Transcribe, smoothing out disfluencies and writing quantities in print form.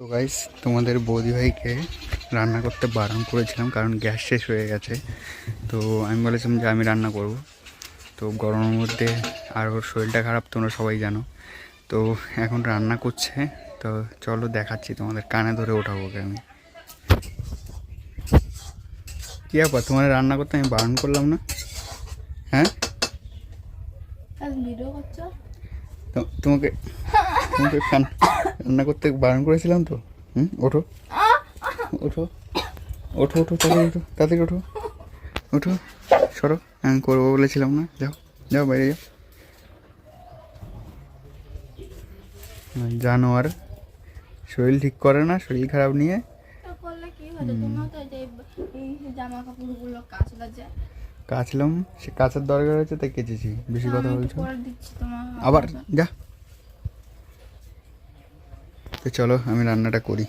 তো গাইস, তোমাদের বৌদি ভাইকে রান্না করতে বারণ করেছিলাম কারণ গ্যাস শেষ হয়ে গেছে। তো আমি বলেছিলাম যে আমি রান্না করব। তো গরমের মধ্যে আর ওর শরীরটা খারাপ তোমরা সবাই জানো। তো এখন রান্না করছে। তো চলো দেখাচ্ছি তোমাদের, কানে ধরে ওঠাবো ওকে আমি। কী ব্যাপার, তোমার রান্না করতে আমি বারণ করলাম না? হ্যাঁ, তোমাকে তোমাকে রান্না করতে বারণ করেছিলাম তো। ওঠো ওঠো ওঠো ওঠো, তাড়াতাড়ি ওঠো, তাড়াতাড়ি ওঠো, ওঠো, সরো। আমি করবো বলেছিলাম না? যাও যাও, বাইরে যাও। জানোয়ার, শরীর ঠিক করে না, শরীর খারাপ নিয়ে। কাচলাম, সে কাচার দরকার হয়েছে তাই কেচেছি। বেশি কথা বলছো আবার, যা। তো চলো আমি রান্নাটা করি।